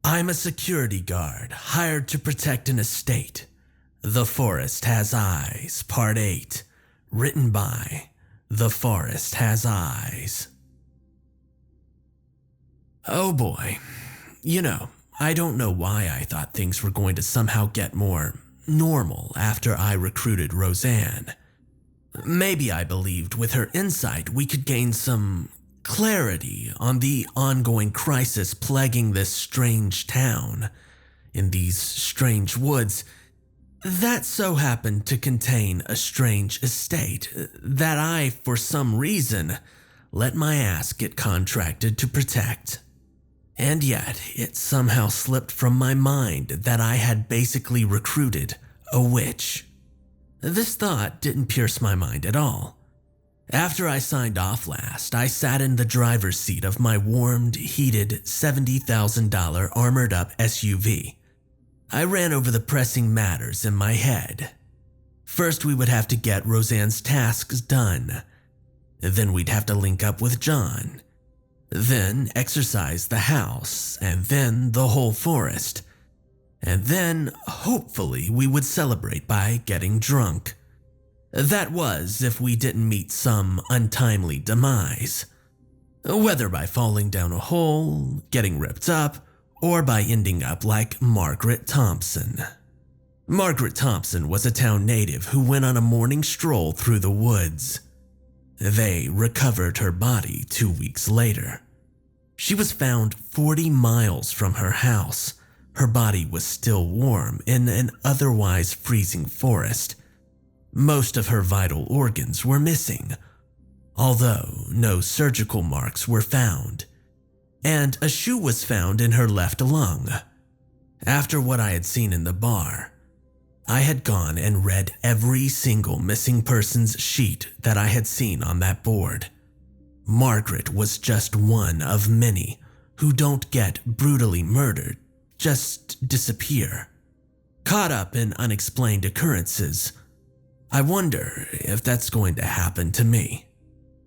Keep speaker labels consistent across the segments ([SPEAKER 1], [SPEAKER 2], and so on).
[SPEAKER 1] I'm a security guard hired to protect an estate. The Forest Has Eyes, Part 8, written by The Forest Has Eyes. Oh boy. I don't know why I thought things were going to somehow get more normal after I recruited Roseanne. Maybe I believed with her insight we could gain some clarity on the ongoing crisis plaguing this strange town in these strange woods that so happened to contain a strange estate that I, for some reason, let my ass get contracted to protect. And yet, it somehow slipped from my mind that I had basically recruited a witch. This thought didn't pierce my mind at all. After I signed off last, I sat in the driver's seat of my warmed, heated $70,000 armored-up SUV. I ran over the pressing matters in my head. First, we would have to get Roseanne's tasks done. Then we'd have to link up with John. Then exorcise the house, and then the whole forest. And then, hopefully, we would celebrate by getting drunk. That was if we didn't meet some untimely demise. Whether by falling down a hole, getting ripped up, or by ending up like Margaret Thompson. Margaret Thompson was a town native who went on a morning stroll through the woods. They recovered her body 2 weeks later. She was found 40 miles from her house. Her body was still warm in an otherwise freezing forest. Most of her vital organs were missing, although no surgical marks were found, and a shoe was found in her left lung. After what I had seen in the bar, I had gone and read every single missing persons sheet that I had seen on that board. Margaret was just one of many who don't get brutally murdered, just disappear. Caught up in unexplained occurrences, I wonder if that's going to happen to me.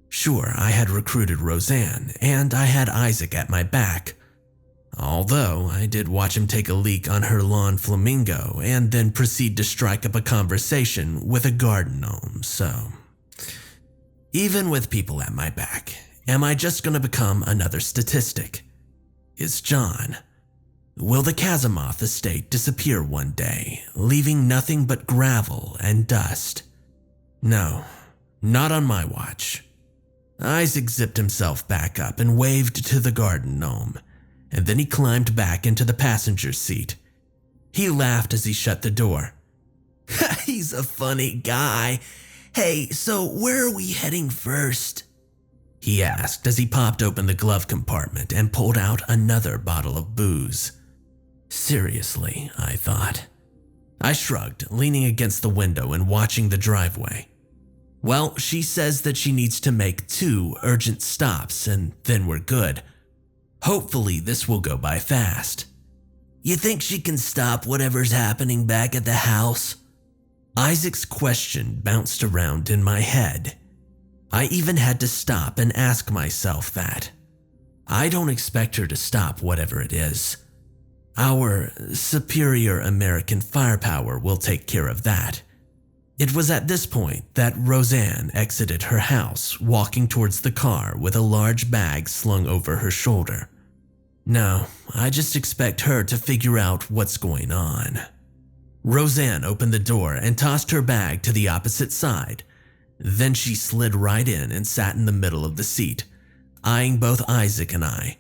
[SPEAKER 1] Sure, I had recruited Roseanne, and I had Isaac at my back. Although I did watch him take a leak on her lawn flamingo and then proceed to strike up a conversation with a garden gnome, so… Even with people at my back, am I just going to become another statistic? Is John… Will the Cazamoth Estate disappear one day, leaving nothing but gravel and dust? No, not on my watch. Isaac zipped himself back up and waved to the garden gnome, and then he climbed back into the passenger seat. He laughed as he shut the door. He's a funny guy. Hey, so where are we heading first? He asked as he popped open the glove compartment and pulled out another bottle of booze. Seriously, I thought. I shrugged, leaning against the window and watching the driveway. Well, she says that she needs to make 2 urgent stops and then we're good. Hopefully this will go by fast. You think she can stop whatever's happening back at the house? Isaac's question bounced around in my head. I even had to stop and ask myself that. I don't expect her to stop whatever it is. Our superior American firepower will take care of that. It was at this point that Roseanne exited her house, walking towards the car with a large bag slung over her shoulder. No, I just expect her to figure out what's going on. Roseanne opened the door and tossed her bag to the opposite side. Then she slid right in and sat in the middle of the seat, eyeing both Isaac and I.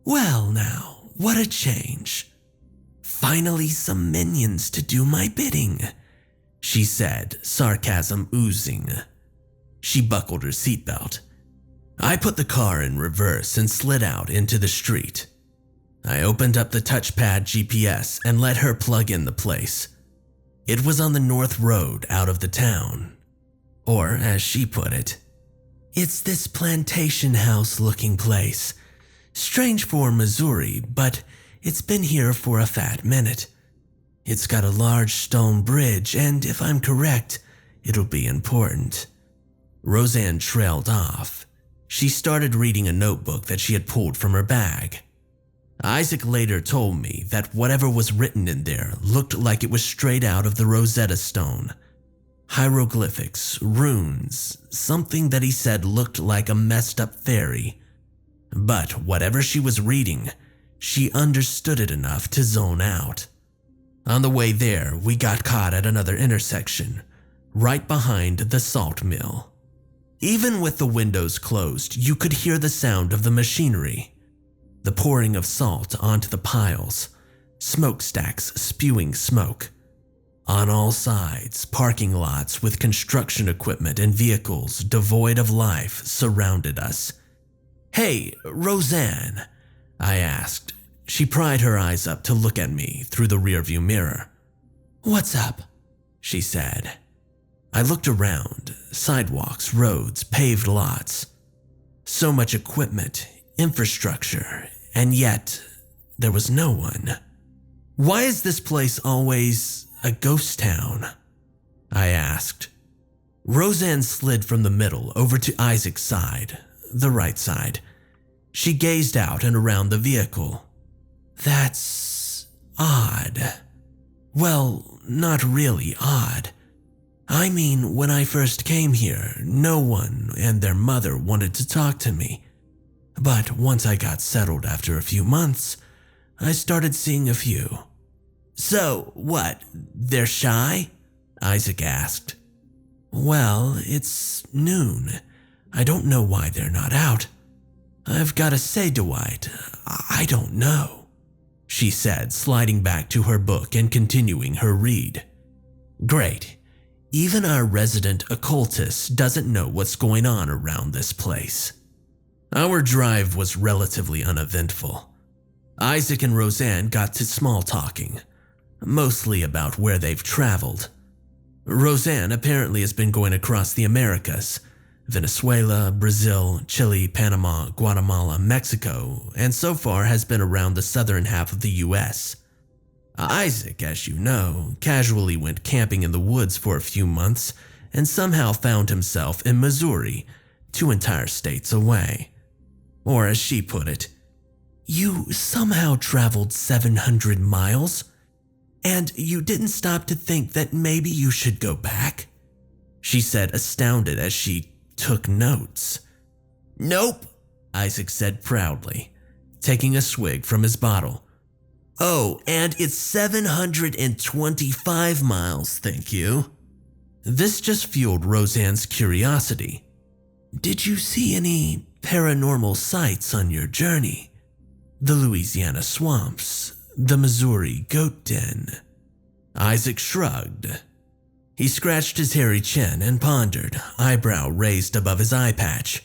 [SPEAKER 1] Well now, what a change. Finally some minions to do my bidding, she said, sarcasm oozing. She buckled her seatbelt. I put the car in reverse and slid out into the street. I opened up the touchpad GPS and let her plug in the place. It was on the north road out of the town. Or, as she put it, it's this plantation house looking place. Strange for Missouri, but it's been here for a fat minute. It's got a large stone bridge, and if I'm correct, it'll be important. Roseanne trailed off. She started reading a notebook that she had pulled from her bag. Isaac later told me that whatever was written in there looked like it was straight out of the Rosetta Stone. Hieroglyphics, runes, something that he said looked like a messed up fairy. But whatever she was reading, she understood it enough to zone out. On the way there, we got caught at another intersection, right behind the salt mill. Even with the windows closed, you could hear the sound of the machinery, the pouring of salt onto the piles, smokestacks spewing smoke. On all sides, parking lots with construction equipment and vehicles devoid of life surrounded us. "Hey, Roseanne," I asked. She pried her eyes up to look at me through the rearview mirror. "What's up?" she said. I looked around, sidewalks, roads, paved lots. So much equipment, infrastructure, and yet there was no one. "Why is this place always a ghost town?" I asked. Roseanne slid from the middle over to Isaac's side, the right side. She gazed out and around the vehicle. "That's odd. Well, not really odd. I mean, when I first came here, no one and their mother wanted to talk to me. But once I got settled after a few months, I started seeing a few." "So, what, they're shy?" Isaac asked. "Well, it's noon. I don't know why they're not out. I've got to say, Dwight, I don't know," she said, sliding back to her book and continuing her read. "Great. Even our resident occultist doesn't know what's going on around this place." Our drive was relatively uneventful. Isaac and Roseanne got to small talking, mostly about where they've traveled. Roseanne apparently has been going across the Americas, Venezuela, Brazil, Chile, Panama, Guatemala, Mexico, and so far has been around the southern half of the US. Isaac, as you know, casually went camping in the woods for a few months and somehow found himself in Missouri, 2 entire states away. Or as she put it, "You somehow traveled 700 miles, and you didn't stop to think that maybe you should go back?" she said, astounded as she took notes. "Nope," Isaac said proudly, taking a swig from his bottle. "Oh, and it's 725 miles, thank you." This just fueled Roseanne's curiosity. "Did you see any paranormal sights on your journey? The Louisiana swamps, the Missouri goat den?" Isaac shrugged. He scratched his hairy chin and pondered, eyebrow raised above his eye patch.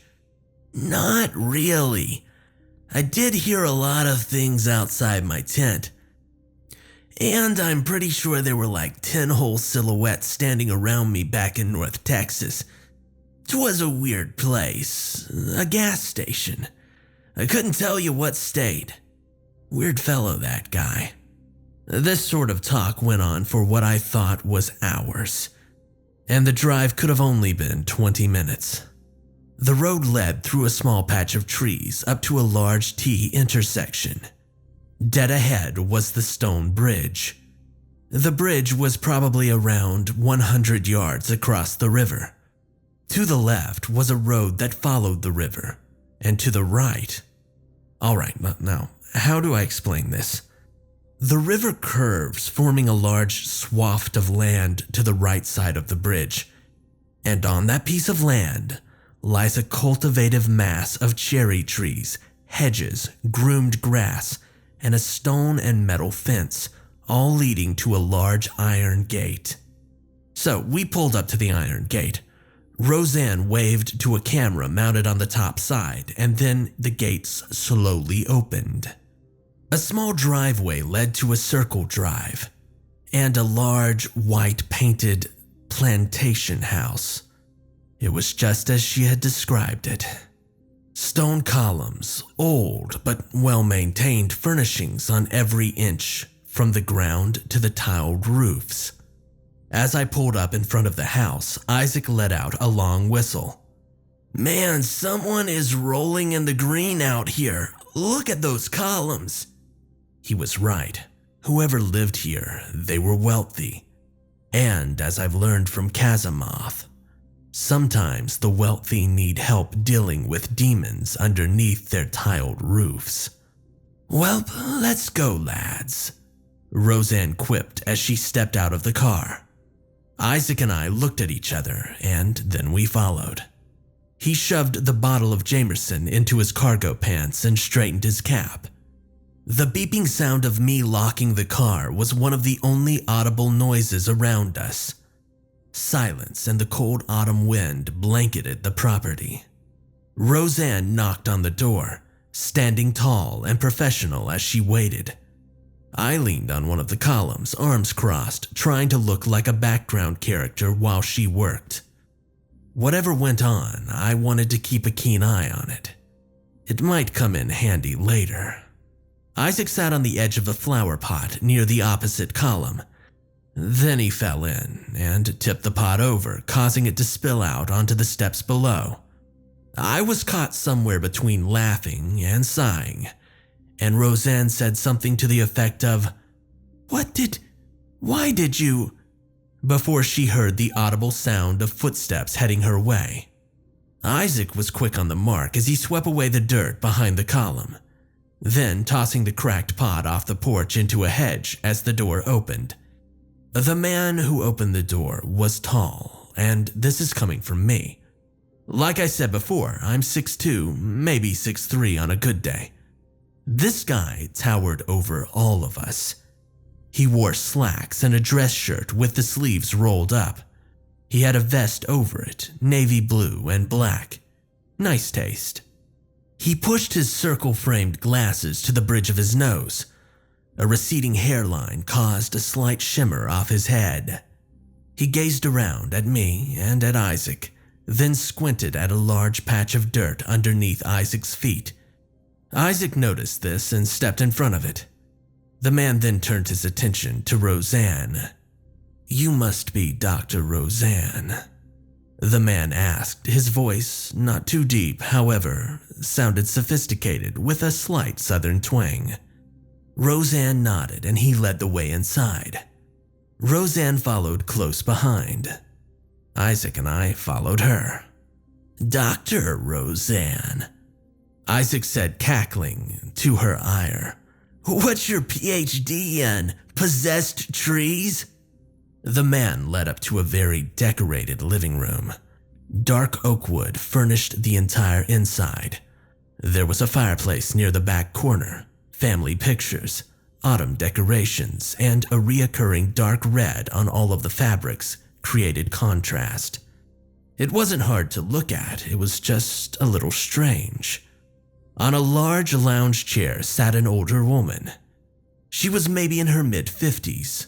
[SPEAKER 1] "Not really. I did hear a lot of things outside my tent. And I'm pretty sure there were like 10 whole silhouettes standing around me back in North Texas. 'Twas a weird place, a gas station. I couldn't tell you what state. Weird fellow, that guy." This sort of talk went on for what I thought was hours, and the drive could have only been 20 minutes. The road led through a small patch of trees up to a large T intersection. Dead ahead was the stone bridge. The bridge was probably around 100 yards across the river. To the left was a road that followed the river, and to the right. Alright, now, how do I explain this? The river curves, forming a large swath of land to the right side of the bridge, and on that piece of land lies a cultivative mass of cherry trees, hedges, groomed grass, and a stone and metal fence, all leading to a large iron gate. So we pulled up to the iron gate. Roseanne waved to a camera mounted on the top side, and then the gates slowly opened. A small driveway led to a circle drive, and a large, white-painted plantation house. It was just as she had described it. Stone columns, old but well-maintained furnishings on every inch, from the ground to the tiled roofs. As I pulled up in front of the house, Isaac let out a long whistle. "Man, someone is rolling in the green out here. Look at those columns." He was right. Whoever lived here, they were wealthy. And as I've learned from Cazamoth, sometimes the wealthy need help dealing with demons underneath their tiled roofs. "Well, let's go, lads," Roseanne quipped as she stepped out of the car. Isaac and I looked at each other, and then we followed. He shoved the bottle of Jameson into his cargo pants and straightened his cap. The beeping sound of me locking the car was one of the only audible noises around us. Silence and the cold autumn wind blanketed the property. Roseanne knocked on the door, standing tall and professional as she waited. I leaned on one of the columns, arms crossed, trying to look like a background character while she worked. Whatever went on, I wanted to keep a keen eye on it. It might come in handy later. Isaac sat on the edge of a flower pot near the opposite column. Then he fell in and tipped the pot over, causing it to spill out onto the steps below. I was caught somewhere between laughing and sighing, and Roseanne said something to the effect of, why did you, before she heard the audible sound of footsteps heading her way. Isaac was quick on the mark as he swept away the dirt behind the column, then tossing the cracked pot off the porch into a hedge as the door opened. The man who opened the door was tall, and this is coming from me. Like I said before, I'm 6'2", maybe 6'3" on a good day. This guy towered over all of us. He wore slacks and a dress shirt with the sleeves rolled up. He had a vest over it, navy blue and black. Nice taste. He pushed his circle-framed glasses to the bridge of his nose. A receding hairline caused a slight shimmer off his head. He gazed around at me and at Isaac, then squinted at a large patch of dirt underneath Isaac's feet. Isaac noticed this and stepped in front of it. The man then turned his attention to Roseanne. "You must be Dr. Roseanne," the man asked, his voice, not too deep, however, sounded sophisticated with a slight southern twang. Roseanne nodded and he led the way inside. Roseanne followed close behind. Isaac and I followed her. "Dr. Roseanne," Isaac said, cackling, to her ire. "What's your PhD in? Possessed trees?" The man led up to a very decorated living room. Dark oak wood furnished the entire inside. There was a fireplace near the back corner, family pictures, autumn decorations, and a reoccurring dark red on all of the fabrics created contrast. It wasn't hard to look at, it was just a little strange. On a large lounge chair sat an older woman. She was maybe in her mid-50s.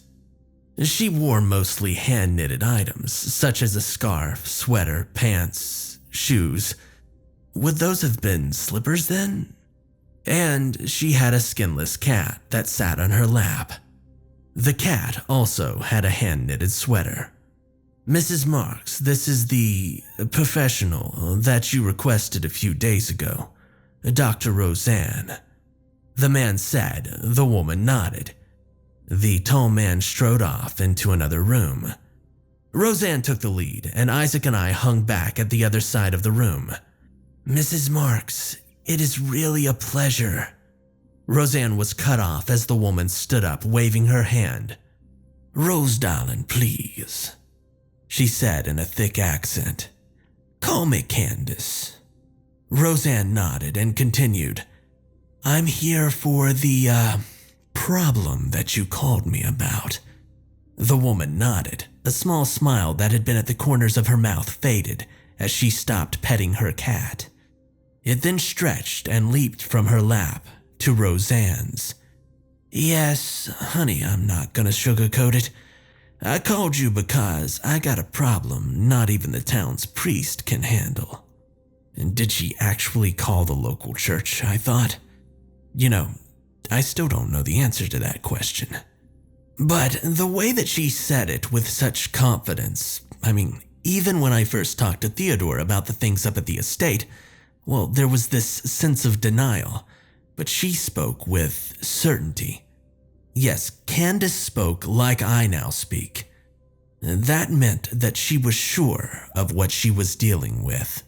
[SPEAKER 1] She wore mostly hand-knitted items, such as a scarf, sweater, pants, shoes. Would those have been slippers then? And she had a skinless cat that sat on her lap. The cat also had a hand-knitted sweater. "Mrs. Marks, this is the professional that you requested a few days ago. Dr. Roseanne," the man said. The woman nodded. The tall man strode off into another room. Roseanne took the lead, and Isaac and I hung back at the other side of the room. "Mrs. Marks, it is really a pleasure." Roseanne was cut off as the woman stood up, waving her hand. "Rose, darling, please," she said in a thick accent. "Call me Candace." Roseanne nodded and continued. "I'm here for the, problem that you called me about." The woman nodded. A small smile that had been at the corners of her mouth faded as she stopped petting her cat. It then stretched and leaped from her lap to Roseanne's. "Yes, honey, I'm not gonna sugarcoat it. I called you because I got a problem not even the town's priest can handle." And did she actually call the local church, I thought? You know, I still don't know the answer to that question. But the way that she said it with such confidence, I mean, even when I first talked to Theodore about the things up at the estate, well, there was this sense of denial. but she spoke with certainty. Yes, Candace spoke like I now speak. That meant that she was sure of what she was dealing with.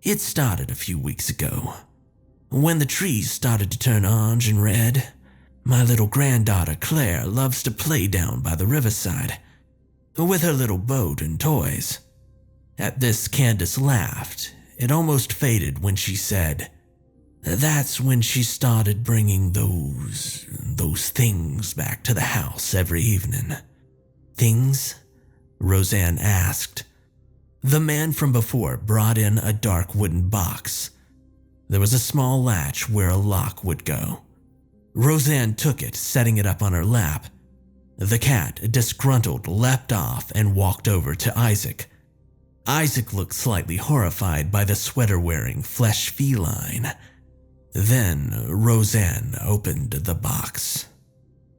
[SPEAKER 1] It started a few weeks ago. When the trees started to turn orange and red, my little granddaughter Claire loves to play down by the riverside with her little boat and toys. At this, Candace laughed. It almost faded when she said, "That's when she started bringing those things back to the house every evening." "Things?" Roseanne asked. The man from before brought in a dark wooden box. There was a small latch where a lock would go. Roseanne took it, setting it up on her lap. The cat, disgruntled, leapt off and walked over to Isaac. Isaac looked slightly horrified by the sweater-wearing flesh feline. Then Roseanne opened the box.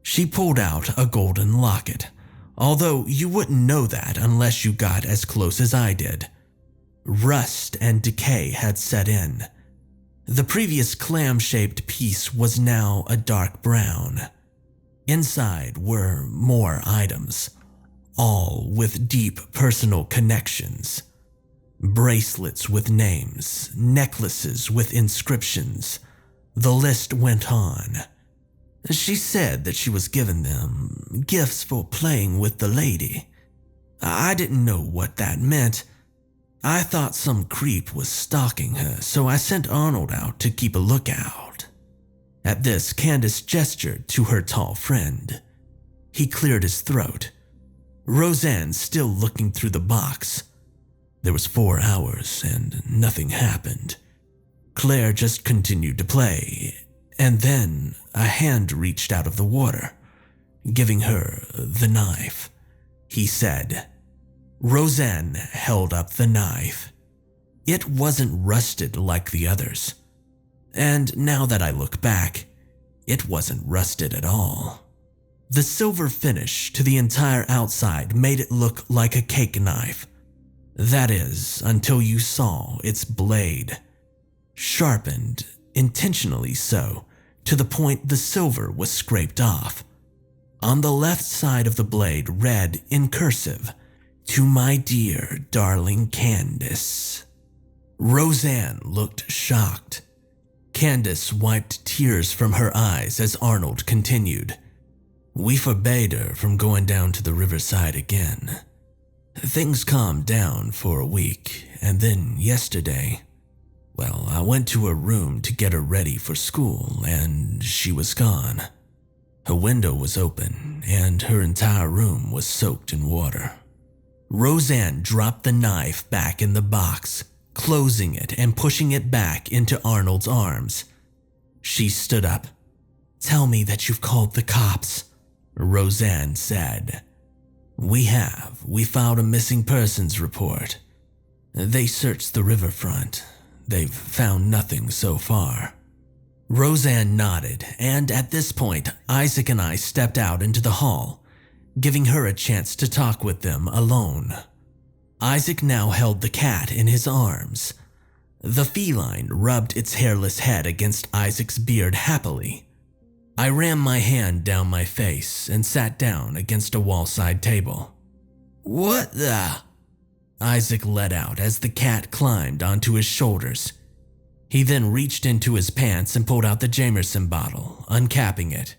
[SPEAKER 1] She pulled out a golden locket, although you wouldn't know that unless you got as close as I did. Rust and decay had set in. The previous clam-shaped piece was now a dark brown. Inside were more items, all with deep personal connections. Bracelets with names, necklaces with inscriptions. The list went on. She said that she was given them gifts for playing with the lady. I didn't know what that meant. I thought some creep was stalking her, so I sent Arnold out to keep a lookout. At this, Candace gestured to her tall friend. He cleared his throat. Roseanne still looking through the box. There was 4 hours and nothing happened. Claire just continued to play, and then a hand reached out of the water, giving her the knife. He said. Roseanne held up the knife. It wasn't rusted like the others. And now that I look back, it wasn't rusted at all. The silver finish to the entire outside made it look like a cake knife. That is, until you saw its blade. Sharpened, intentionally so, to the point the silver was scraped off. On the left side of the blade read in cursive, "To my dear, darling Candace." Roseanne looked shocked. Candace wiped tears from her eyes as Arnold continued. "We forbade her from going down to the riverside again. Things calmed down for a week, and then yesterday, well, I went to her room to get her ready for school, and she was gone. Her window was open, and her entire room was soaked in water." Roseanne dropped the knife back in the box, closing it and pushing it back into Arnold's arms. She stood up. "Tell me that you've called the cops," Roseanne said. "We have. We filed a missing persons report. They searched the riverfront. They've found nothing so far." Roseanne nodded, and at this point, Isaac and I stepped out into the hall, giving her a chance to talk with them alone. Isaac now held the cat in his arms. The feline rubbed its hairless head against Isaac's beard happily. I ran my hand down my face and sat down against a wall-side table. "What the?" Isaac let out as the cat climbed onto his shoulders. He then reached into his pants and pulled out the Jameson bottle, uncapping it.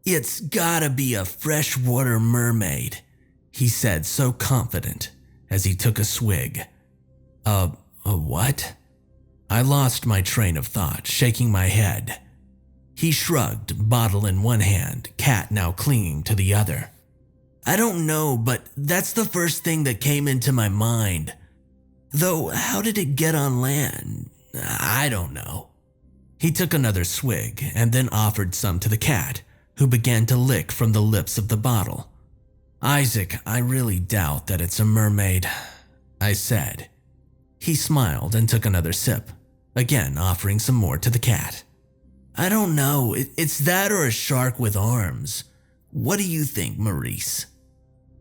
[SPEAKER 1] "It's gotta be a freshwater mermaid," he said so confident as he took a swig. A what?" I lost my train of thought, shaking my head. He shrugged, bottle in one hand, cat now clinging to the other. "I don't know, but that's the first thing that came into my mind. Though how did it get on land? I don't know." He took another swig and then offered some to the cat, who began to lick from the lips of the bottle. "Isaac, I really doubt that it's a mermaid," I said. He smiled and took another sip, again offering some more to the cat. "I don't know, it's that or a shark with arms. What do you think, Maurice?"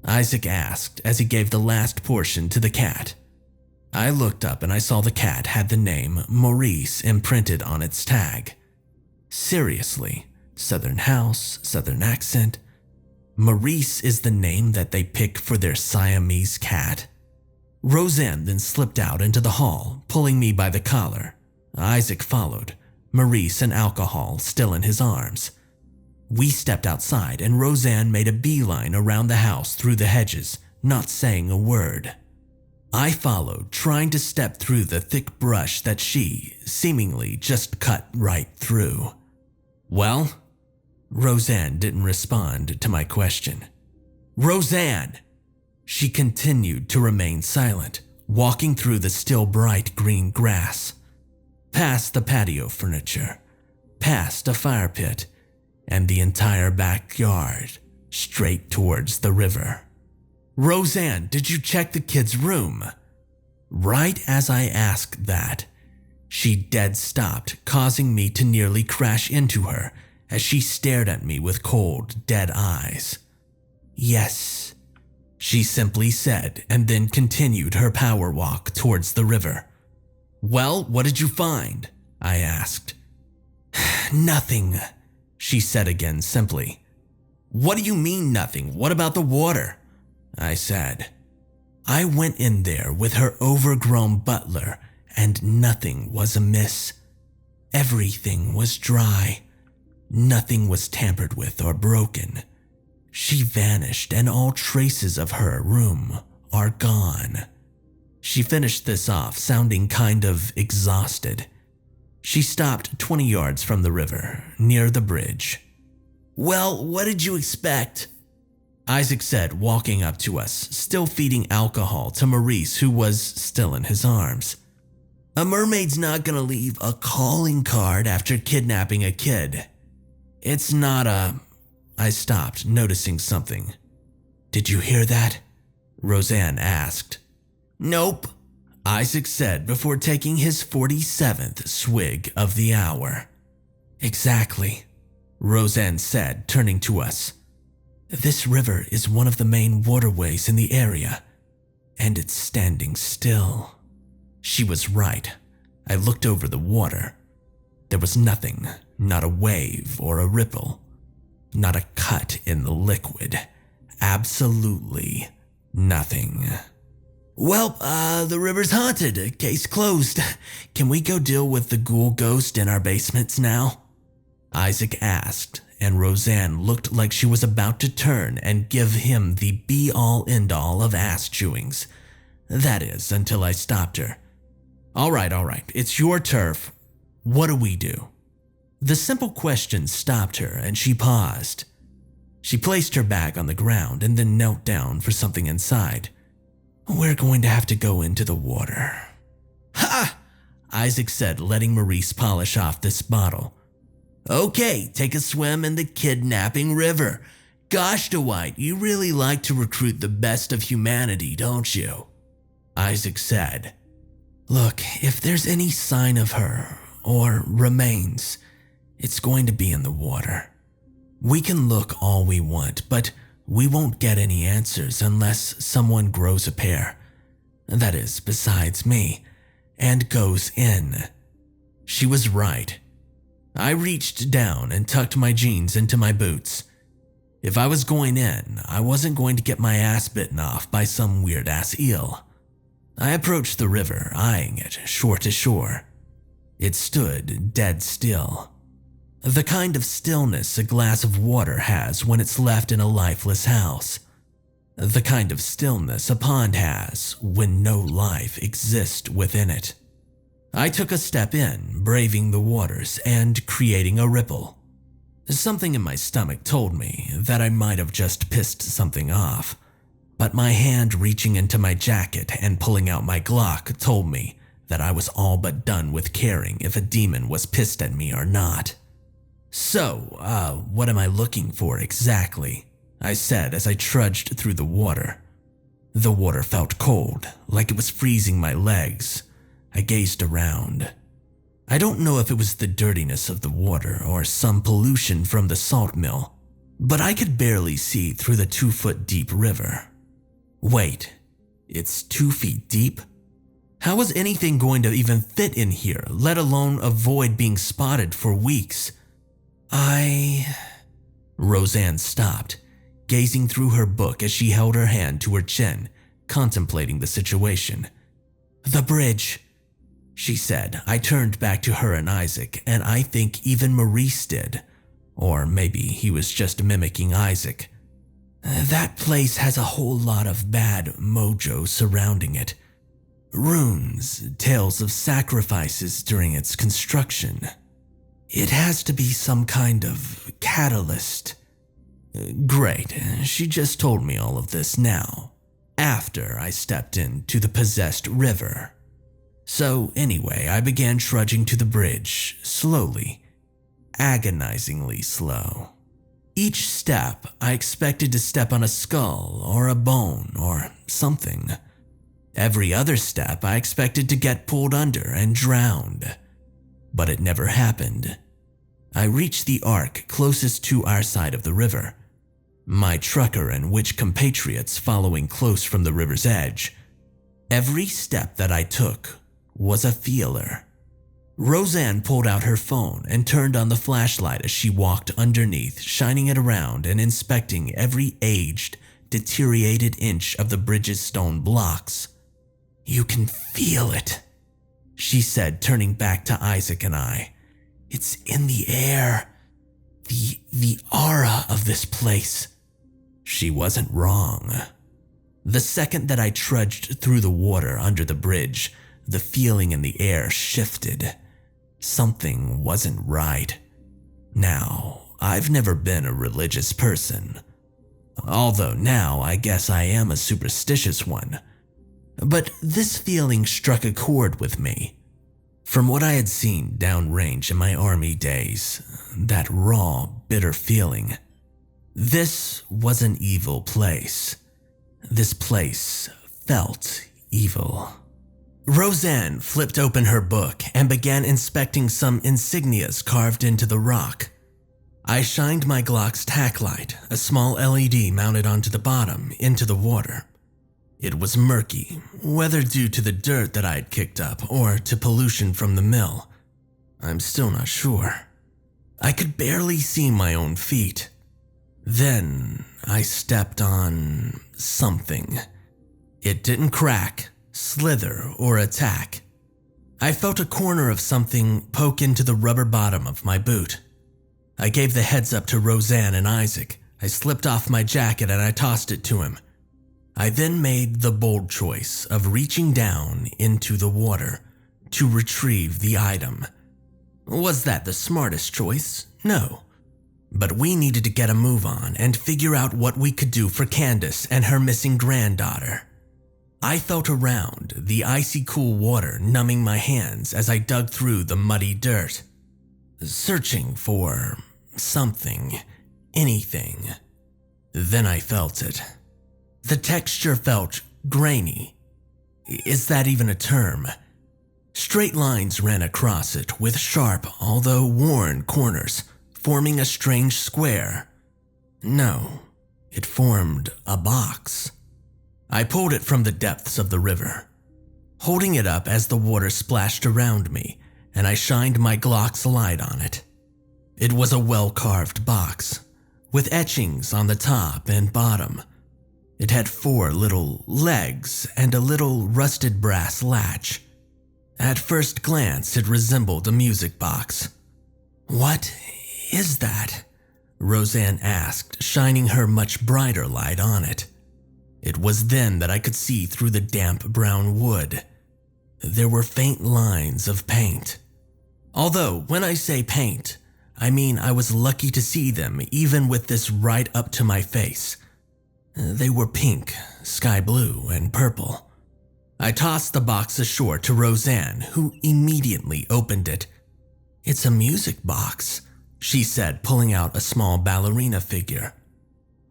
[SPEAKER 1] Isaac asked as he gave the last portion to the cat. I looked up and I saw the cat had the name Maurice imprinted on its tag. Seriously, southern house, southern accent. Maurice is the name that they pick for their Siamese cat. Roseanne then slipped out into the hall, pulling me by the collar. Isaac followed, Maurice and alcohol still in his arms. We stepped outside and Roseanne made a beeline around the house through the hedges, not saying a word. I followed, trying to step through the thick brush that she, seemingly, just cut right through. Well? Roseanne didn't respond to my question. Roseanne! She continued to remain silent, walking through the still bright green grass, past the patio furniture, past a fire pit, and the entire backyard, straight towards the river. Roseanne, did you check the kid's room? Right as I asked that, she dead stopped, causing me to nearly crash into her as she stared at me with cold, dead eyes. Yes, she simply said, and then continued her power walk towards the river. Well, what did you find? I asked. Nothing, she said again simply. What do you mean nothing? What about the water? I said. I went in there with her overgrown butler and nothing was amiss. Everything was dry. Nothing was tampered with or broken. She vanished and all traces of her room are gone. She finished this off sounding kind of exhausted. She stopped 20 yards from the river, near the bridge. Well, what did you expect? Isaac said, walking up to us, still feeding alcohol to Maurice, who was still in his arms. A mermaid's not gonna leave a calling card after kidnapping a kid. It's not a... I stopped, noticing something. Did you hear that? Roseanne asked. Nope, Isaac said before taking his 47th swig of the hour. Exactly, Roseanne said, turning to us. This river is one of the main waterways in the area, and it's standing still. She was right. I looked over the water. There was nothing, not a wave or a ripple, not a cut in the liquid. Absolutely nothing. Well, the river's haunted. Case closed. Can we go deal with the ghoul ghost in our basements now? Isaac asked, and Roseanne looked like she was about to turn and give him the be-all end-all of ass chewings. That is, until I stopped her. All right, it's your turf. What do we do? The simple question stopped her and she paused. She placed her bag on the ground and then knelt down for something inside. We're going to have to go into the water. Ha! Isaac said, letting Maurice polish off this bottle. Okay, take a swim in the kidnapping river. Gosh, Dwight, you really like to recruit the best of humanity, don't you? Isaac said. Look, if there's any sign of her, or remains, it's going to be in the water. We can look all we want, but we won't get any answers unless someone grows a pair. That is, besides me, and goes in. She was right. I reached down and tucked my jeans into my boots. If I was going in, I wasn't going to get my ass bitten off by some weird-ass eel. I approached the river, eyeing it shore to shore. It stood dead still. The kind of stillness a glass of water has when it's left in a lifeless house. The kind of stillness a pond has when no life exists within it. I took a step in, braving the waters and creating a ripple. Something in my stomach told me that I might have just pissed something off, but my hand reaching into my jacket and pulling out my Glock told me that I was all but done with caring if a demon was pissed at me or not. So, what am I looking for exactly? I said as I trudged through the water. The water felt cold, like it was freezing my legs. I gazed around. I don't know if it was the dirtiness of the water or some pollution from the salt mill, but I could barely see through the 2-foot deep river. Wait, it's 2 feet deep? How was anything going to even fit in here, let alone avoid being spotted for weeks? Roseanne stopped, gazing through her book as she held her hand to her chin, contemplating the situation. "The bridge," she said. I turned back to her and Isaac, and I think even Maurice did. Or maybe he was just mimicking Isaac. "That place has a whole lot of bad mojo surrounding it. Runes, tales of sacrifices during its construction. It has to be some kind of catalyst." Great, she just told me all of this now, after I stepped into the possessed river. So anyway, I began trudging to the bridge, slowly, agonizingly slow. Each step, I expected to step on a skull or a bone or something. Every other step, I expected to get pulled under and drowned. But it never happened. I reached the arc closest to our side of the river, my trucker and witch compatriots following close from the river's edge. Every step that I took was a feeler. Roseanne pulled out her phone and turned on the flashlight as she walked underneath, shining it around and inspecting every aged, deteriorated inch of the bridge's stone blocks. "You can feel it," she said, turning back to Isaac and I. "It's in the air. The aura of this place." She wasn't wrong. The second that I trudged through the water under the bridge, the feeling in the air shifted. Something wasn't right. Now, I've never been a religious person, although now I guess I am a superstitious one. But this feeling struck a chord with me. From what I had seen downrange in my army days, that raw, bitter feeling. This was an evil place. This place felt evil. Roseanne flipped open her book and began inspecting some insignias carved into the rock. I shined my Glock's tack light, a small LED mounted onto the bottom, into the water. It was murky, whether due to the dirt that I had kicked up or to pollution from the mill. I'm still not sure. I could barely see my own feet. Then I stepped on something. It didn't crack, slither, or attack. I felt a corner of something poke into the rubber bottom of my boot. I gave the heads up to Roseanne and Isaac. I slipped off my jacket and I tossed it to him. I then made the bold choice of reaching down into the water to retrieve the item. Was that the smartest choice? No. But we needed to get a move on and figure out what we could do for Candace and her missing granddaughter. I felt around, the icy cool water numbing my hands as I dug through the muddy dirt, searching for something, anything. Then I felt it. The texture felt grainy. Is that even a term? Straight lines ran across it with sharp, although worn corners, forming a strange square. No, it formed a box. I pulled it from the depths of the river, holding it up as the water splashed around me, and I shined my Glock's light on it. It was a well-carved box, with etchings on the top and bottom. It had 4 little legs and a little rusted brass latch. At first glance, it resembled a music box. "What is that?" Roseanne asked, shining her much brighter light on it. It was then that I could see through the damp brown wood. There were faint lines of paint. Although, when I say paint, I mean I was lucky to see them even with this right up to my face. They were pink, sky blue, and purple. I tossed the box ashore to Roseanne, who immediately opened it. "It's a music box," she said, pulling out a small ballerina figure.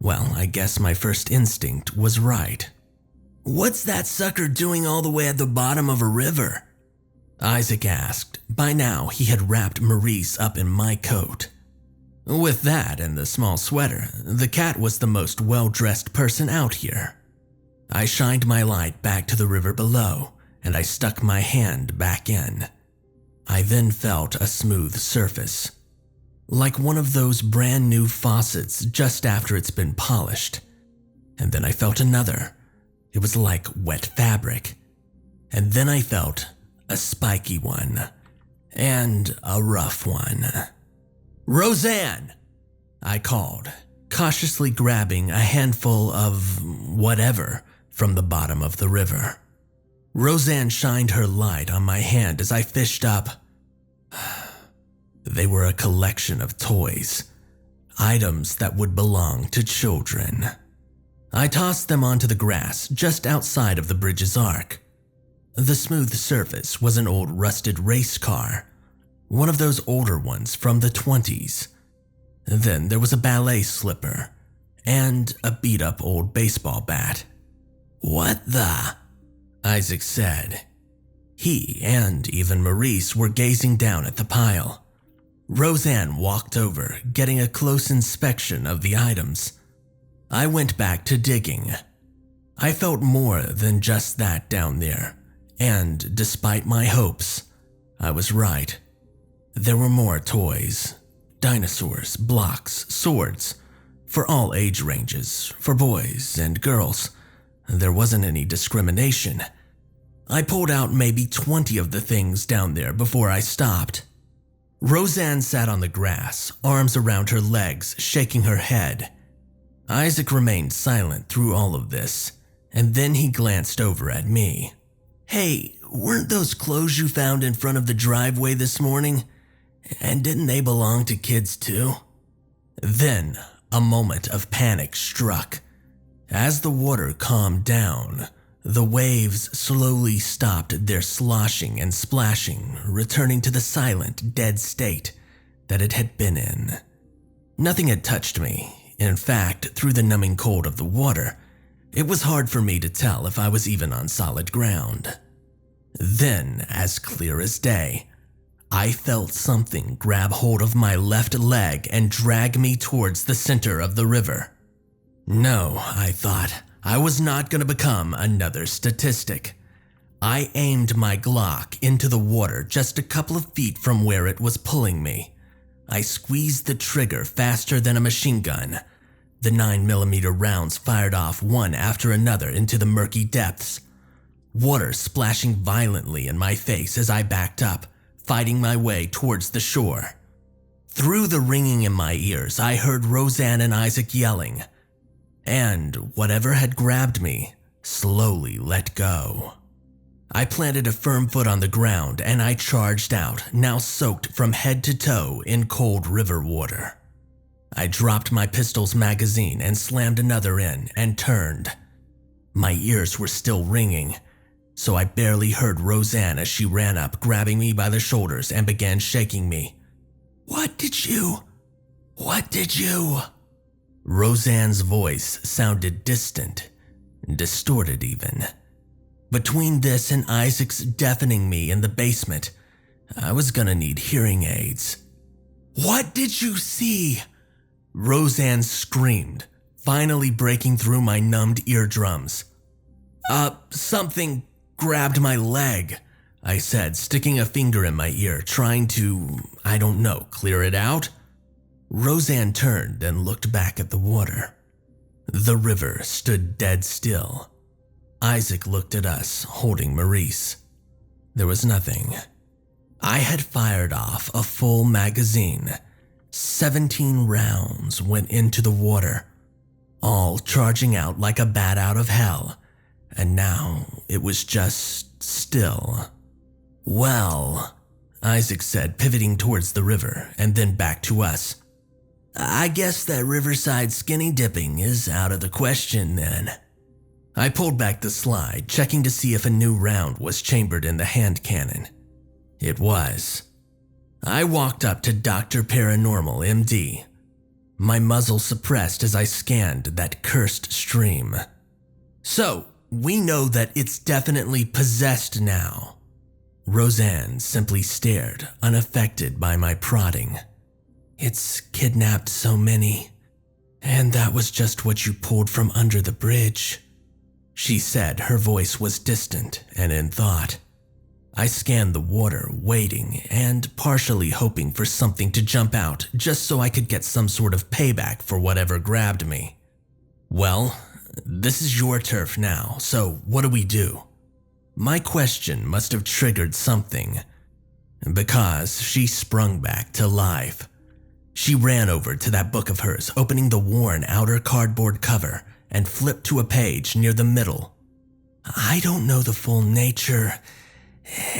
[SPEAKER 1] Well, I guess my first instinct was right. "What's that sucker doing all the way at the bottom of a river?" Isaac asked. By now, he had wrapped Maurice up in my coat. With that and the small sweater, the cat was the most well-dressed person out here. I shined my light back to the river below, and I stuck my hand back in. I then felt a smooth surface. like one of those brand new faucets just after it's been polished. And then I felt another. It was like wet fabric. And then I felt a spiky one and a rough one. "Roseanne!" I called, cautiously grabbing a handful of whatever from the bottom of the river. Roseanne shined her light on my hand as I fished up. They were a collection of toys, items that would belong to children. I tossed them onto the grass just outside of the bridge's arc. The smooth surface was an old rusted race car, one of those older ones from the 20s. Then there was a ballet slipper and a beat-up old baseball bat. "What the?" Isaac said. He and even Maurice were gazing down at the pile. Roseanne walked over, getting a close inspection of the items. I went back to digging. I felt more than just that down there, and despite my hopes, I was right. There were more toys. Dinosaurs, blocks, swords, for all age ranges, for boys and girls. There wasn't any discrimination. I pulled out maybe 20 of the things down there before I stopped. Roseanne sat on the grass, arms around her legs, shaking her head. Isaac remained silent through all of this, and then he glanced over at me. "Hey, weren't those clothes you found in front of the driveway this morning? And didn't they belong to kids too?" Then a moment of panic struck. As the water calmed down, the waves slowly stopped their sloshing and splashing, returning to the silent, dead state that it had been in. Nothing had touched me. In fact, through the numbing cold of the water, it was hard for me to tell if I was even on solid ground. Then, as clear as day, I felt something grab hold of my left leg and drag me towards the center of the river. No, I thought, I was not going to become another statistic. I aimed my Glock into the water just a couple of feet from where it was pulling me. I squeezed the trigger faster than a machine gun. The 9mm rounds fired off one after another into the murky depths. Water splashing violently in my face as I backed up, fighting my way towards the shore. Through the ringing in my ears, I heard Roseanne and Isaac yelling, and whatever had grabbed me slowly let go. I planted a firm foot on the ground and I charged out, now soaked from head to toe in cold river water. I dropped my pistol's magazine and slammed another in and turned. My ears were still ringing, so I barely heard Roseanne as she ran up, grabbing me by the shoulders and began shaking me. What did you? Roseanne's voice sounded distant, distorted even. Between this and Isaac's deafening me in the basement, I was gonna need hearing aids. What did you see? Roseanne screamed, finally breaking through my numbed eardrums. Something grabbed my leg, I said, sticking a finger in my ear, trying to, clear it out. Roseanne turned and looked back at the water. The river stood dead still. Isaac looked at us, holding Maurice. There was nothing. I had fired off a full magazine. 17 rounds went into the water, all charging out like a bat out of hell, and now it was just still. Well, Isaac said, pivoting towards the river and then back to us. I guess that riverside skinny dipping is out of the question then. I pulled back the slide, checking to see if a new round was chambered in the hand cannon. It was. I walked up to Dr. Paranormal, MD, my muzzle suppressed as I scanned that cursed stream. So, we know that it's definitely possessed now. Roseanne simply stared, unaffected by my prodding. It's kidnapped so many, and that was just what you pulled from under the bridge, she said. Her voice was distant and in thought. I scanned the water, waiting and partially hoping for something to jump out just so I could get some sort of payback for whatever grabbed me. Well, this is your turf now, so what do we do? My question must have triggered something, because she sprung back to life. She ran over to that book of hers, opening the worn outer cardboard cover, and flipped to a page near the middle. I don't know the full nature,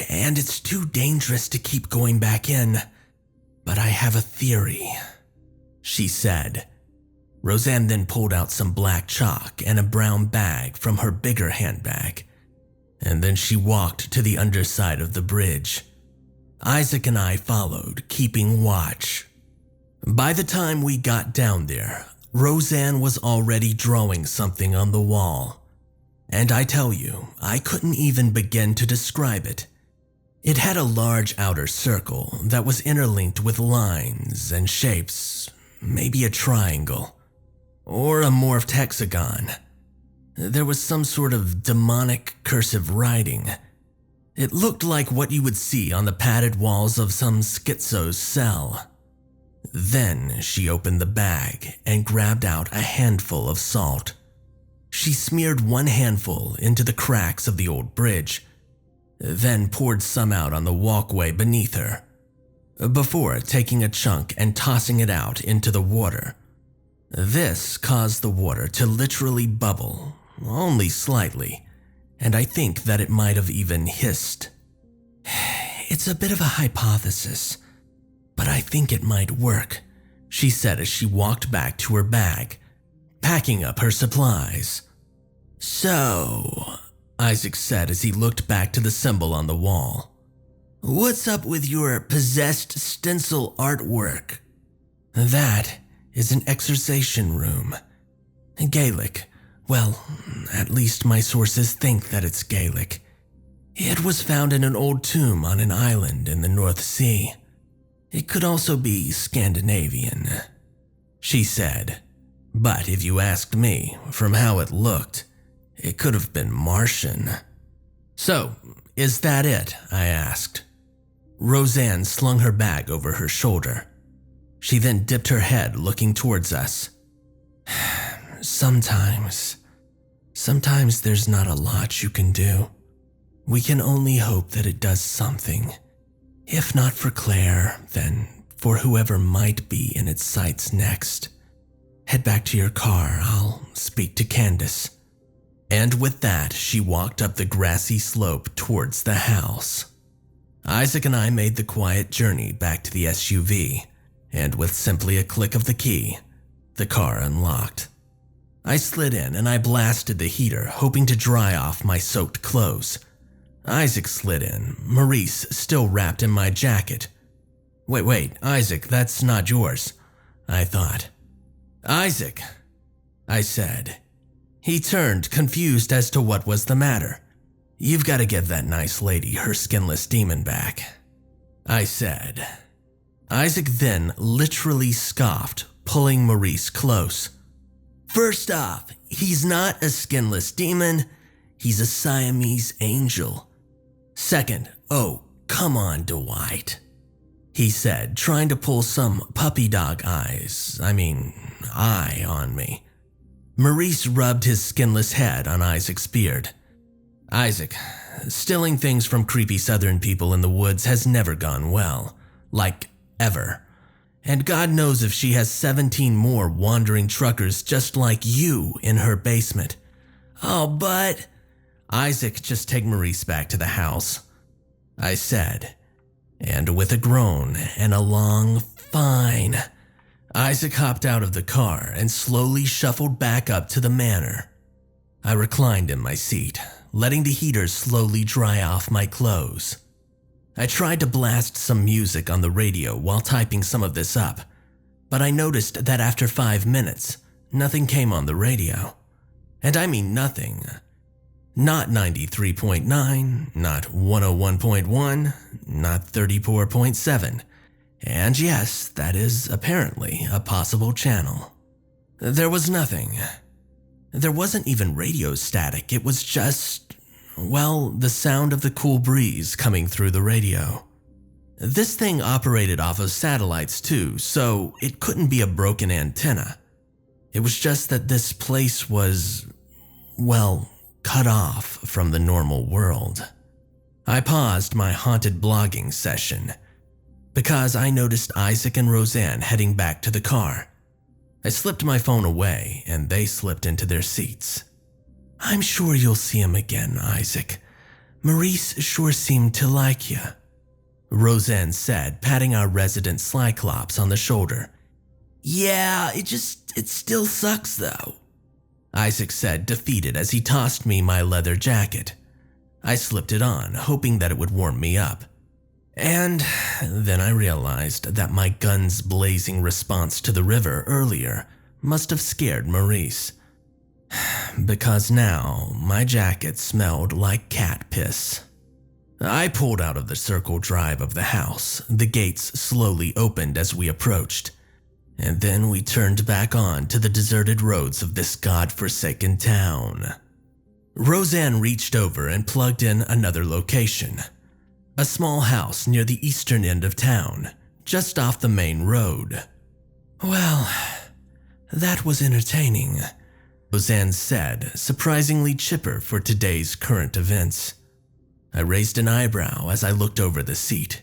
[SPEAKER 1] and it's too dangerous to keep going back in, but I have a theory, she said. Roseanne then pulled out some black chalk and a brown bag from her bigger handbag, and then she walked to the underside of the bridge. Isaac and I followed, keeping watch. By the time we got down there, Roseanne was already drawing something on the wall. And I tell you, I couldn't even begin to describe it. It had a large outer circle that was interlinked with lines and shapes, maybe a triangle, or a morphed hexagon. There was some sort of demonic cursive writing. It looked like what you would see on the padded walls of some schizo's cell. Then she opened the bag and grabbed out a handful of salt. She smeared one handful into the cracks of the old bridge, then poured some out on the walkway beneath her, before taking a chunk and tossing it out into the water. This caused the water to literally bubble, only slightly, and I think that it might have even hissed. It's a bit of a hypothesis, but I think it might work, she said as she walked back to her bag, packing up her supplies. So, Isaac said as he looked back to the symbol on the wall, what's up with your possessed stencil artwork? That is an exorcism room. Gaelic. Well, at least my sources think that it's Gaelic. It was found in an old tomb on an island in the North Sea. It could also be Scandinavian, she said. But if you asked me, from how it looked, it could have been Martian. So, is that it? I asked. Roseanne slung her bag over her shoulder. She then dipped her head, looking towards us. Sometimes there's not a lot you can do. We can only hope that it does something. If not for Claire, then for whoever might be in its sights next. Head back to your car, I'll speak to Candace. And with that, she walked up the grassy slope towards the house. Isaac and I made the quiet journey back to the SUV, and with simply a click of the key, the car unlocked. I slid in and I blasted the heater, hoping to dry off my soaked clothes. Isaac slid in, Maurice still wrapped in my jacket. Wait, Isaac, that's not yours, I thought. Isaac, I said. He turned, confused as to what was the matter. You've got to give that nice lady her skinless demon back, I said. Isaac then literally scoffed, pulling Maurice close. First off, he's not a skinless demon, he's a Siamese angel. Second, oh, come on, Dwight, he said, trying to pull some puppy dog eye on me. Maurice rubbed his skinless head on Isaac's beard. Isaac, stealing things from creepy southern people in the woods has never gone well. Like, ever. And God knows if she has 17 more wandering truckers just like you in her basement. Oh, but... Isaac, just take Maurice back to the house, I said. And with a groan and a long, fine, Isaac hopped out of the car and slowly shuffled back up to the manor. I reclined in my seat, letting the heater slowly dry off my clothes. I tried to blast some music on the radio while typing some of this up, but I noticed that after 5 minutes, nothing came on the radio. And I mean nothing. Not 93.9, not 101.1, not 34.7. And yes, that is apparently a possible channel. There was nothing. There wasn't even radio static, it was just well, the sound of the cool breeze coming through the radio. This thing operated off of satellites too, so it couldn't be a broken antenna. It was just that this place was, well, cut off from the normal world. I paused my haunted blogging session because I noticed Isaac and Roseanne heading back to the car. I slipped my phone away and they slipped into their seats. "I'm sure you'll see him again, Isaac. Maurice sure seemed to like you," Roseanne said, patting our resident Cyclops on the shoulder. "Yeah, it still sucks though," Isaac said, defeated as he tossed me my leather jacket. I slipped it on, hoping that it would warm me up. And then I realized that my guns blazing response to the river earlier must have scared Maurice. Because now my jacket smelled like cat piss. I pulled out of the circle drive of the house. The gates slowly opened as we approached, and then we turned back on to the deserted roads of this god-forsaken town. Roseanne reached over and plugged in another location. A small house near the eastern end of town, just off the main road. "Well, that was entertaining," Roseanne said, surprisingly chipper for today's current events. I raised an eyebrow as I looked over the seat.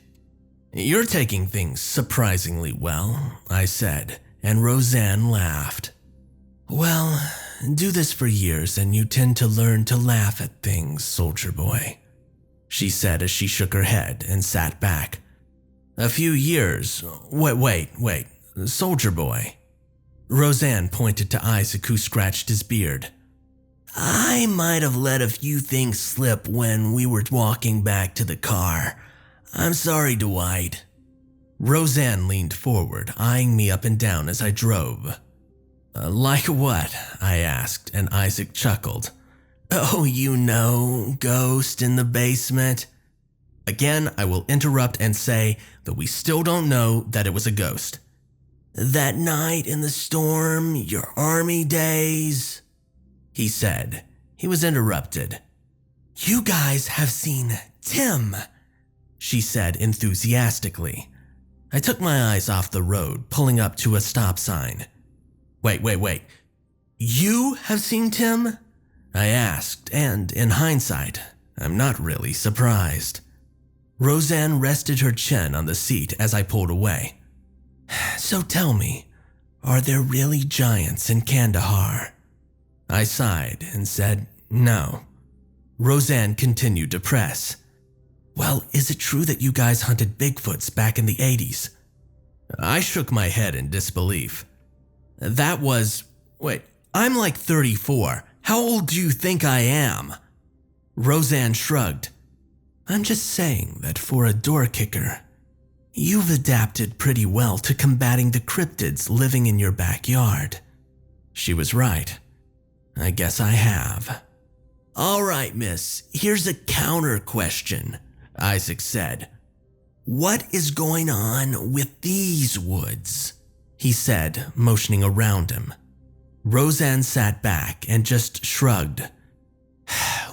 [SPEAKER 1] "You're taking things surprisingly well," I said, and Roseanne laughed. "Well, do this for years and you tend to learn to laugh at things, soldier boy," she said as she shook her head and sat back. "A few years? Wait, soldier boy." Roseanne pointed to Isaac, who scratched his beard. "I might have let a few things slip when we were walking back to the car. I'm sorry, Dwight." Roseanne leaned forward, eyeing me up and down as I drove. "Like what?" I asked, and Isaac chuckled. "Oh, you know, ghost in the basement." Again, I will interrupt and say that we still don't know that it was a ghost. "That night in the storm, your army days," he said. He was interrupted. "You guys have seen Tim," she said enthusiastically. I took my eyes off the road, pulling up to a stop sign. Wait. You have seen Tim?" I asked, and in hindsight, I'm not really surprised. Roseanne rested her chin on the seat as I pulled away. "So tell me, are there really giants in Kandahar?" I sighed and said no. Roseanne continued to press. "Well, is it true that you guys hunted Bigfoots back in the 80s? I shook my head in disbelief. Wait, I'm like 34. How old do you think I am?" Roseanne shrugged. "I'm just saying that for a door kicker, you've adapted pretty well to combating the cryptids living in your backyard." She was right. I guess I have. "All right, miss, here's a counter question," Isaac said. "What is going on with these woods?" he said, motioning around him. Roseanne sat back and just shrugged.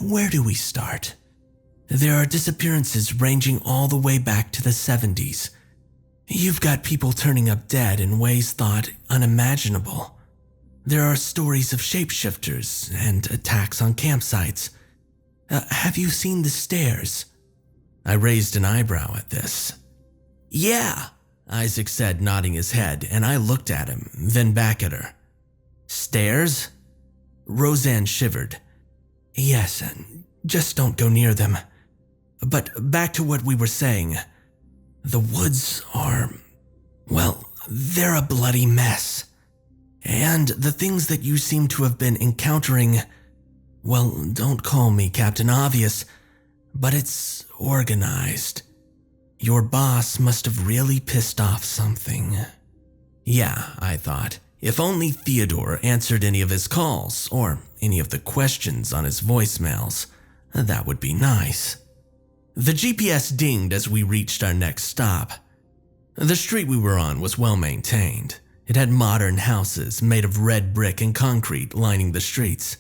[SPEAKER 1] "Where do we start? There are disappearances ranging all the way back to the 70s. You've got people turning up dead in ways thought unimaginable. There are stories of shapeshifters and attacks on campsites. Have you seen the stairs?" I raised an eyebrow at this. "Yeah," Isaac said, nodding his head, and I looked at him, then back at her. "Stairs?" Roseanne shivered. "Yes, just don't go near them. But back to what we were saying. The woods are, well, they're a bloody mess. And the things that you seem to have been encountering, well, don't call me Captain Obvious, but it's organized. Your boss must have really pissed off something." Yeah, I thought. If only Theodore answered any of his calls or any of the questions on his voicemails, that would be nice. The GPS dinged as we reached our next stop. The street we were on was well maintained. It had modern houses made of red brick and concrete lining the streets.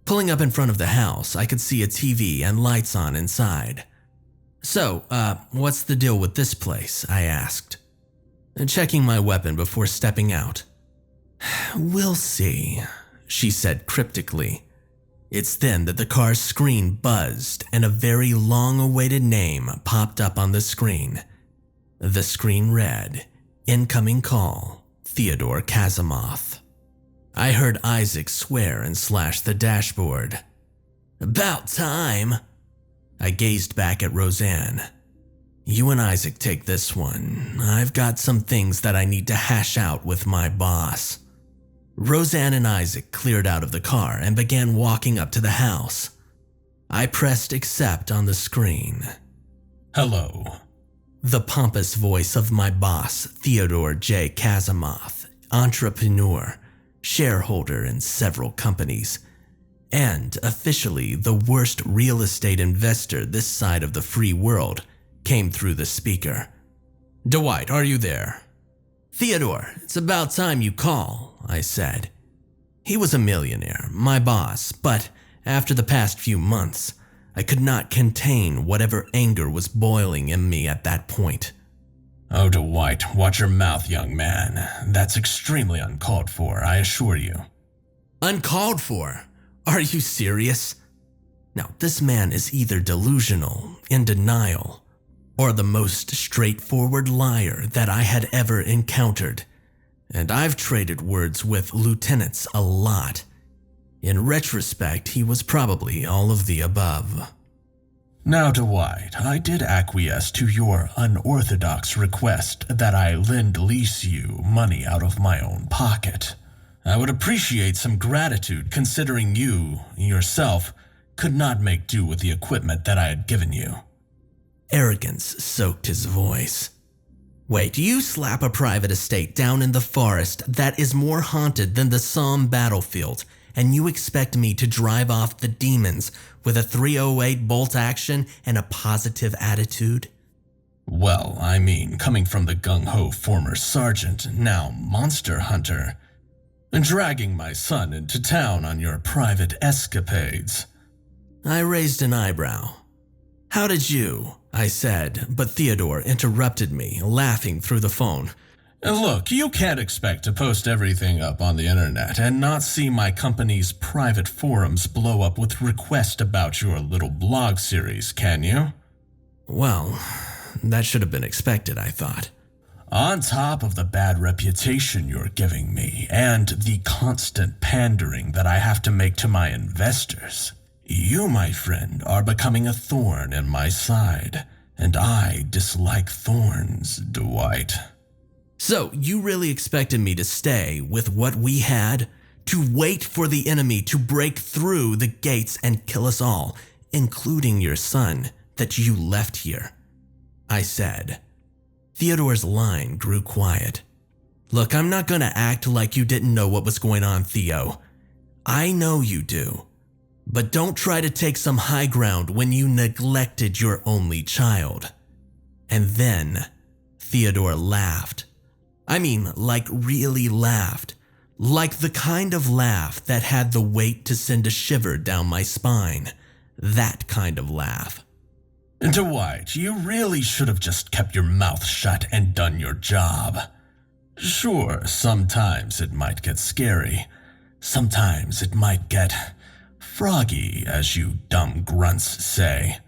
[SPEAKER 1] Pulling up in front of the house, I could see a TV and lights on inside. "So, what's the deal with this place?" I asked, checking my weapon before stepping out. "We'll see," she said cryptically. It's then that the car's screen buzzed and a very long-awaited name popped up on the screen. The screen read, "Incoming call, Theodore Cazamoth." I heard Isaac swear and slash the dashboard. "About time." I gazed back at Roseanne. "You and Isaac take this one. I've got some things that I need to hash out with my boss." Roseanne and Isaac cleared out of the car and began walking up to the house. I pressed accept on the screen. "Hello." The pompous voice of my boss, Theodore J. Cazamoth, entrepreneur, shareholder in several companies, and officially the worst real estate investor this side of the free world, came through the speaker. "Dwight, are you there?" "Theodore, it's about time you call," I said. He was a millionaire, my boss, but after the past few months, I could not contain whatever anger was boiling in me at that point.
[SPEAKER 2] "Oh, Dwight, watch your mouth, young man. That's extremely uncalled for, I assure you."
[SPEAKER 1] "Uncalled for? Are you serious?" Now, this man is either delusional, in denial, or the most straightforward liar that I had ever encountered. And I've traded words with lieutenants a lot. In retrospect, he was probably all of the above.
[SPEAKER 2] "Now, Dwight, I did acquiesce to your unorthodox request that I lend-lease you money out of my own pocket. I would appreciate some gratitude considering you, yourself, could not make do with the equipment that I had given you."
[SPEAKER 1] Arrogance soaked his voice. "Wait, you slap a private estate down in the forest that is more haunted than the Somme battlefield, and you expect me to drive off the demons with a 308 bolt action and a positive attitude?"
[SPEAKER 2] "Well, I mean, coming from the gung-ho former sergeant, now monster hunter, and dragging my son into town on your private escapades."
[SPEAKER 1] I raised an eyebrow. "How did you?" I said, but Theodore interrupted me, laughing through the phone.
[SPEAKER 2] "Look, you can't expect to post everything up on the internet and not see my company's private forums blow up with requests about your little blog series, can you?"
[SPEAKER 1] Well, that should have been expected, I thought.
[SPEAKER 2] "On top of the bad reputation you're giving me and the constant pandering that I have to make to my investors, you, my friend, are becoming a thorn in my side, and I dislike thorns, Dwight."
[SPEAKER 1] "So, you really expected me to stay with what we had? To wait for the enemy to break through the gates and kill us all, including your son that you left here?" I said. Theodore's line grew quiet. "Look, I'm not gonna act like you didn't know what was going on, Theo. I know you do. But don't try to take some high ground when you neglected your only child." And then Theodore laughed. I mean, like really laughed. Like the kind of laugh that had the weight to send a shiver down my spine. That kind of laugh.
[SPEAKER 2] "Dwight, you really should have just kept your mouth shut and done your job. Sure, sometimes it might get scary. Sometimes it might get froggy, as you dumb grunts say.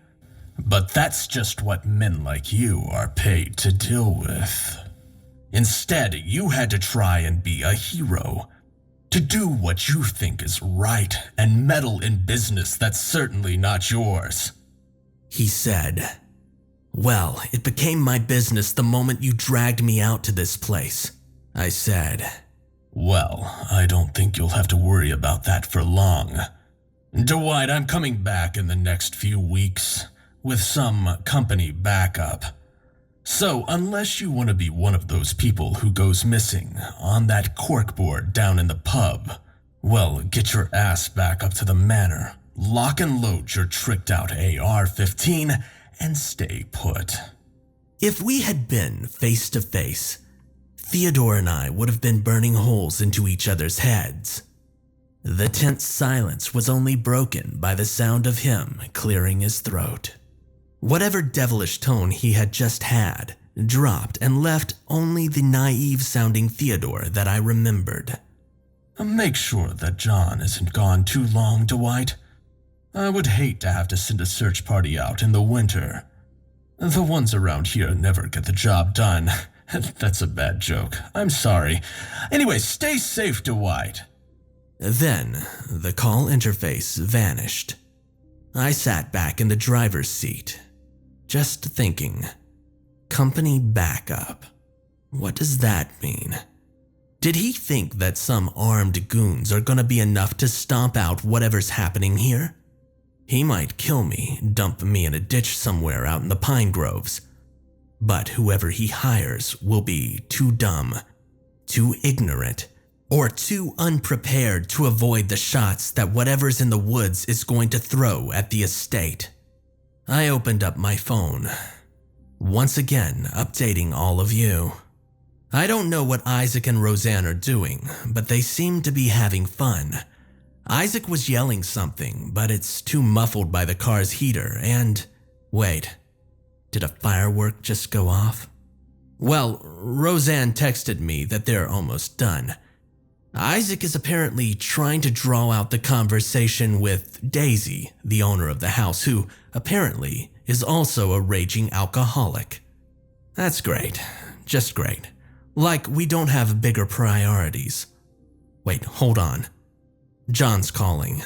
[SPEAKER 2] But that's just what men like you are paid to deal with. Instead, you had to try and be a hero, to do what you think is right and meddle in business that's certainly not yours."
[SPEAKER 1] He said, "Well, it became my business the moment you dragged me out to this place," I said.
[SPEAKER 2] "Well, I don't think you'll have to worry about that for long. Dwight, I'm coming back in the next few weeks with some company backup. So unless you want to be one of those people who goes missing on that corkboard down in the pub, well, get your ass back up to the manor, lock and load your tricked-out AR-15, and stay put."
[SPEAKER 1] If we had been face to face, Theodore and I would have been burning holes into each other's heads. The tense silence was only broken by the sound of him clearing his throat. Whatever devilish tone he had just had dropped and left only the naive-sounding Theodore that I remembered.
[SPEAKER 2] Make sure that John isn't gone too long, Dwight. I would hate to have to send a search party out in the winter. The ones around here never get the job done. That's a bad joke. I'm sorry. Anyway, stay safe, Dwight.
[SPEAKER 1] Then, the call interface vanished. I sat back in the driver's seat, just thinking. Company backup. What does that mean? Did he think that some armed goons are gonna be enough to stomp out whatever's happening here? He might kill me, dump me in a ditch somewhere out in the pine groves. But whoever he hires will be too dumb, too ignorant, or too unprepared to avoid the shots that whatever's in the woods is going to throw at the estate. I opened up my phone, once again updating all of you. I don't know what Isaac and Roseanne are doing, but they seem to be having fun. Isaac was yelling something, but it's too muffled by the car's heater and… Wait, did a firework just go off? Well, Roseanne texted me that they're almost done. Isaac is apparently trying to draw out the conversation with Daisy, the owner of the house, who apparently is also a raging alcoholic. That's great, just great. Like we don't have bigger priorities. Wait, hold on. John's calling.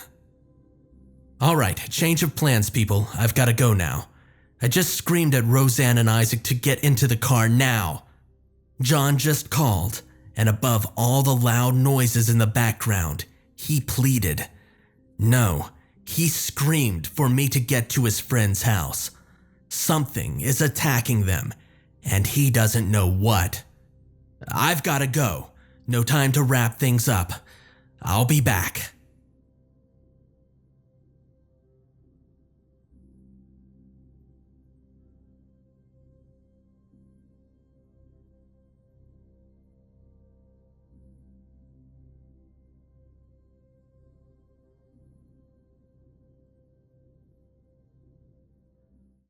[SPEAKER 1] All right, change of plans, people. I've got to go now. I just screamed at Roseanne and Isaac to get into the car now. John just called, and above all the loud noises in the background, he pleaded. No, he screamed for me to get to his friend's house. Something is attacking them, and he doesn't know what. I've got to go. No time to wrap things up. I'll be back.